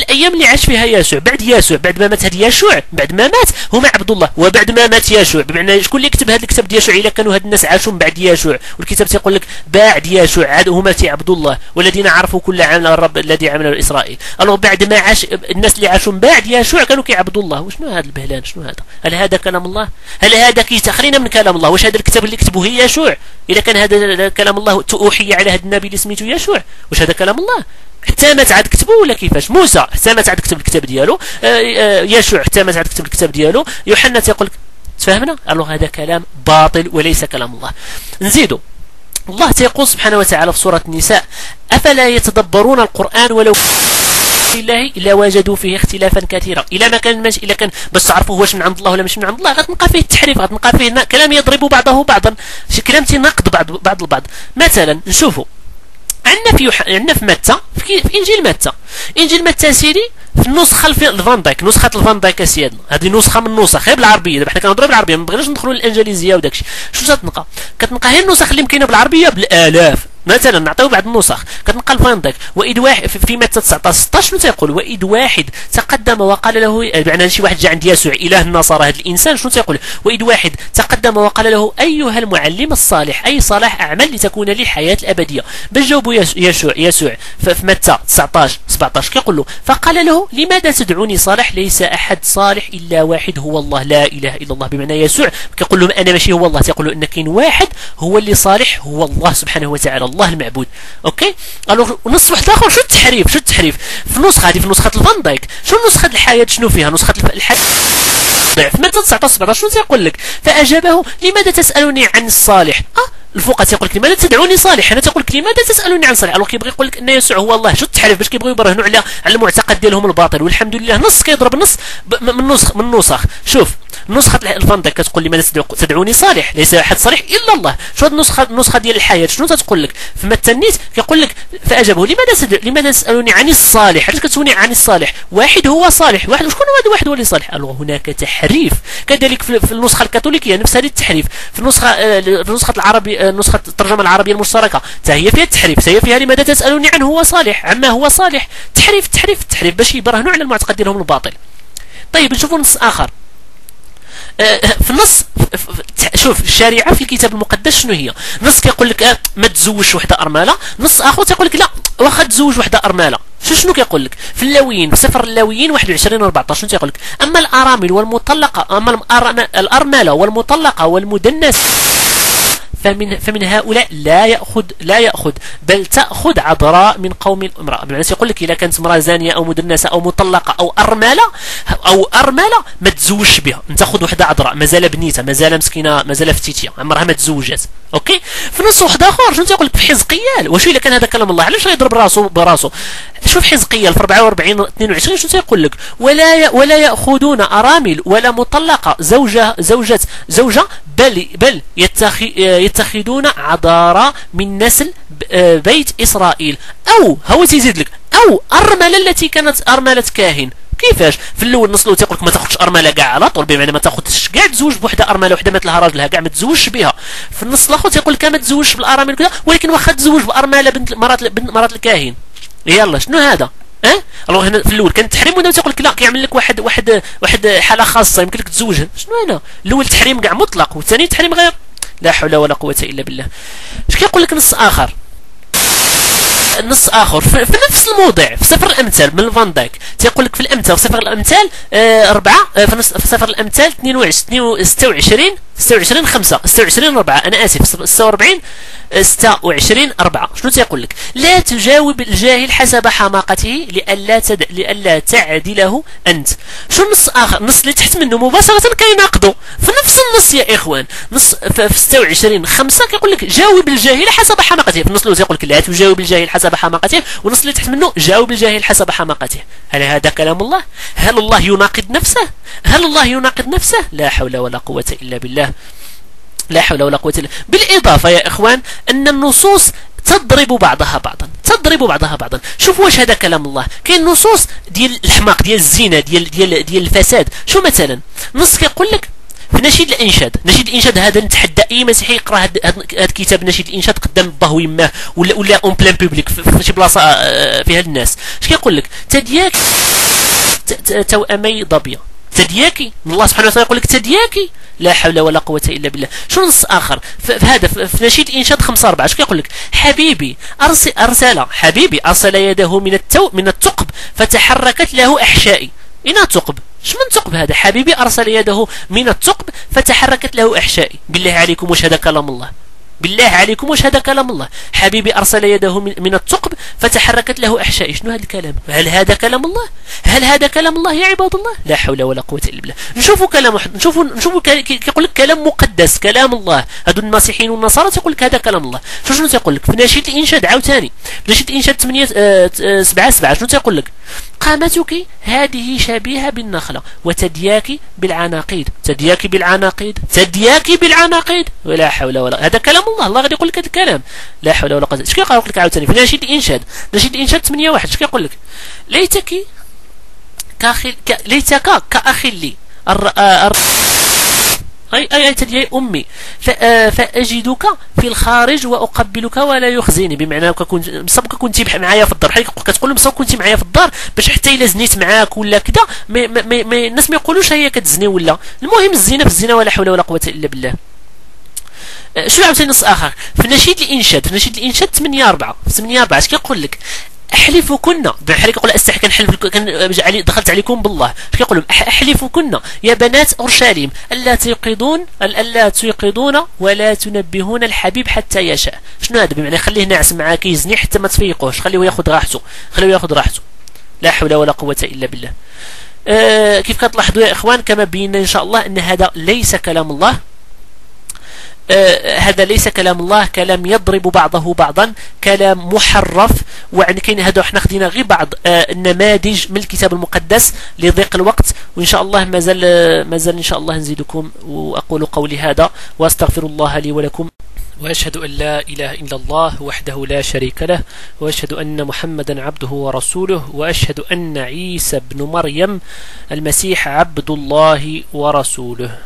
الايام اللي عاش فيها يسوع بعد ما مات هذا يسوع، بعد ما مات هما عبد الله، وبعد ما مات يسوع، بمعنى شكون اللي كتب هذا الكتاب ديال يسوع؟ الا كانوا هاد الناس عاشوا من بعد يسوع، والكتاب تيقول لك بعد يسوع عاد هما عبد الله والذين عرفوا كل عمل الرب الذي عمله اسرائيل. الو بعد ما عاش الناس اللي عاشوا من بعد يسوع كانوا كيعبدوا الله. وشنو هذا البهلان؟ شنو هذا؟ هل هذا كلام الله؟ هل هذا خلينا من كلام الله؟ واش هذا الكتاب اللي كتبه هي يسوع؟ اذا كان هذا كلام الله اوحي على هذا النبي اللي سميتو يسوع، واش هذا كلام الله؟ حتى مات عاد كتبه ولا كيفاش؟ موسى حتى مات عاد كتب الكتاب ديالو، يسوع حتى مات عاد كتب الكتاب ديالو، يوحنا تيقول لك تفهمنا؟ الوغ هذا كلام باطل وليس كلام الله. نزيدوا الله تيقول سبحانه وتعالى في سورة النساء: أفلا يتدبرون القرآن ولو الله إلا وجدوا فيه اختلافا كثيرا. إلا كان بس تعرفوا واش من عند الله ولا مش من عند الله، غتلقى فيه التحريف، غتلقى فيه كلام يضرب بعضه بعضا، شي كلام تيناقض بعض البعض. مثلا نشوفوا عندنا في متى، في انجيل متى سيدي، في النسخه نسخه الفان دايك سيادنا، هذه نسخه من النسخ غير بالعربيه. دابا حنا كنهضروا بالعربيه، ما بغيناش ندخلوا للانجليزيه وداكشي. شنو كتلقى هي النسخ اللي مكاينه بالعربيه بالالاف. مثلا نعطيو بعض النسخ، كتلقى الفان دايك واحد واحد في متى 19 شنو تيقول؟ واحد واحد تقدم وقال له، معنى شي واحد جا عند يسوع اله النصارى هذا الانسان، شنو تيقول؟ واحد واحد تقدم وقال له: ايها المعلم الصالح، اي صلاح اعمل لتكون لي الحياه الابديه. باش جاوبوا يسوع في متى 19 17 كيقول له: فقال له: لماذا تدعوني صالح؟ ليس احد صالح الا واحد هو الله، لا اله الا الله. بمعنى يسوع كيقول لهم انا ماشي هو الله، تيقول له ان كاين واحد هو اللي صالح، هو الله سبحانه وتعالى، الله المعبود. اوكي، الوغ نص واحد اخر. شو التحريف في النسخه هذه، في نسخه الفان دايك؟ شنو نسخه الحياه؟ شنو فيها نسخه الحياه؟ في متى 19 17 شنو تيقول لك؟ فاجابه: لماذا تسالني عن الصالح؟ الفقهاء تيقول لك: لماذا تدعوني صالح؟ انا تقول لك: لماذا تسالوني عن صالح؟ الوغ كيبغي يقول لك ان يسوع هو الله. شو التحريف؟ باش كيبغيو يبرهنوا على المعتقد ديالهم الباطل. والحمد لله نص كيضرب نص من النسخ. شوف نسخه الفان دايك كتقول: لماذا تدعوني صالح؟ ليس احد صالح الا الله. شو هاد النسخه ديال الحياه شنو تتقول لك؟ في متى النيت كيقول لك: فاجابه: لماذا تسالوني عن الصالح؟ علاش كتسولني عن الصالح؟ واحد هو صالح، واحد. شكون هو هذا واحد هو اللي صالح؟ الوغ هناك تحريف. كذلك في النسخه الكاثوليكيه نفس هذا التحريف. في نسخه العربي، نسخه الترجمه العربيه المشتركه حتى هي فيها التحريف، حتى هي فيها لماذا تسالوني عنه هو صالح، عما هو صالح. تحريف باش يبرهنوا على المعتقد ديالهم الباطل. طيب نشوفوا نص اخر. في النص شوف الشريعه في الكتاب المقدس شنو هي؟ نص كيقول لك ما تزوجش وحده ارمله، نص اخر تيقول لك لا واخا تزوج وحده ارمله. شنو كيقول لك في اللاويين، في سفر اللاويين 21:14 شنو تيقول لك؟ اما الارامل والمطلقه، اما الارمله والمطلقه والمدنسه فمن هؤلاء لا يأخذ بل تأخذ عذراء من قوم امرأة. بمعنى يقول لك إذا كانت امرأة زانية أو مدنسة أو مطلقة أو أرملة ما تزوجش بها، أنت خذ وحدة عذراء مازال بنيتها، مازال مسكينة، مازال فتيتية، عمرها ما تزوجت. أوكي، في نص واحد آخر شنو تيقول لك في حزقيال؟ واش إلا كان هذا كلام الله علاش غيضرب راسو براسو؟ شوف حزقيال في 44:22 شنو تيقول لك؟ ولا يأخذون أرامل ولا مطلقة زوجة بل يتخذون عذارى من نسل بيت إسرائيل، أو هو تيزيد لك أو أرملة التي كانت أرملة كاهن. كيفاش؟ في الاول نص تيقول لك ما تاخذش ارمله كاع على طول، بمعنى ما تاخذش كاع تزوج بوحده ارمله وحده مات لها راجلها كاع ما تزوجش بها. في النص الاخر تيقول لك ما تزوجش بالارامل كذا، ولكن واخا تزوج بارمله بنت مرات الكاهن. يلا شنو هذا؟ الوغ هنا في الاول كان التحريم، ودابا تيقول لك لا كيعمل لك واحد حاله خاصه يمكن لك تزوجها. شنو هنا؟ الاول تحريم كاع مطلق، والثاني تحريم غير. لا حول ولا قوه الا بالله. اش كيقول لك نص اخر في نفس الموضع في سفر الامثال من الفان دايك تيقول لك في الامثال، في سفر الامثال 4 في سفر الامثال 26/4 انا اسف 46/26 شنو تيقول لك؟ لا تجاوب الجاهل حسب حماقته لئلا تعدله انت. شو النص اخر؟ النص اللي تحت منه مباشره كيناقضوا في نفس النص يا اخوان. نص في 26/5 كيقول لك جاوب الجاهل حسب حماقته، في النص الاول يقول لك لا تجاوب الجاهل حسب حماقته، والنص اللي تحت منه جاوب الجاهل حسب حماقته. هل هذا كلام الله؟ هل الله يناقض نفسه؟ لا حول ولا قوة إلا بالله. لا حول ولا قوة إلا. بالإضافة يا إخوان أن النصوص تضرب بعضها بعضا. شوف واش هذا كلام الله. كاين نصوص ديال الحماق، ديال الزنا، ديال الفساد. شو مثلا نص كيقول لك في نشيد الانشاد هذا نتحدى اي مسيحي يقرا هذا كتاب نشيد الانشاد قدام الله ويماه ولا اون بلان بوبليك في شي بلاصه فيها الناس. اش كيقول لك؟ تدياك توأمي ظبي تدياكي الله سبحانه وتعالى يقول لك تدياكي لا حول ولا قوة إلا بالله. شو نص آخر في هذا في نشيد إنشاد 5/4 شو يقول لك؟ حبيبي أرسل يده من الثقب فتحركت له أحشائي. إنا ثقب شو من ثقب هذا؟ حبيبي أرسل يده من الثقب فتحركت له أحشائي. بالله عليكم وش هذا كلام الله؟ بالله عليكم وش هذا كلام الله؟ حبيبي أرسل يده من الثقب فتحركت له أحشائي. شنو هذا الكلام؟ هل هذا كلام الله؟ هل هذا كلام الله يا عباد الله؟ لا حول ولا قوة إلا بالله. نشوفوا كلام نشوفوا يقول لك كلام مقدس كلام الله. هذو المسيحيين والنصارى تقول لك هذا كلام الله. شنو تقول لك في نشيد الإنشاد عاوتاني في نشيد الإنشاد 8/7 شنو تقول لك؟ قامتك هذه شبيهة بالنخلة وتدياك بالعناقيد. تدياك بالعناقيد ولا حول ولا. هذا كلام الله غادي يقول لك هذا الكلام. لا حول ولا قوة. اش كيقول لك عاوتاني في نشيد الإنشاد 8/1 اش كيقول لك؟ ليتك كأخ لي أي تدي أمي فأجدك في الخارج وأقبلك ولا يخزيني. بمعنى مصابك كنتي معايا في الدار. كتقول مصابك كنتي معايا في الدار باش حتى إلا زنيت معاك ولا كذا الناس ما يقولوش هي كتزني ولا. المهم الزنا في الزنا ولا حول ولا قوة إلا بالله. شو عاوتاني نص آخر في نشيد الإنشاد 8/4 اش كيقول لك؟ احلفكن بحال كيقول كنحلف دخلت عليكم بالله. اش كيقول لهم؟ احلفكن يا بنات اورشليم الا تيقظون ولا تنبهون الحبيب حتى يشاء. شنو هذا؟ بمعنى خليه ناعس معاك يزني حتى ما تفيقوش. خليه ياخذ راحته. لا حول ولا قوة الا بالله. كيف كتلاحظوا يا اخوان كما بينا ان شاء الله ان هذا ليس كلام الله. هذا ليس كلام الله. كلام يضرب بعضه بعضا. كلام محرف. وعن كاين هذا حنا خدينا غير بعض النماذج من الكتاب المقدس لضيق الوقت. وان شاء الله مازال ان شاء الله نزيدكم. واقول قولي هذا واستغفر الله لي ولكم واشهد ان لا اله الا الله وحده لا شريك له واشهد ان محمدا عبده ورسوله واشهد ان عيسى ابن مريم المسيح عبد الله ورسوله.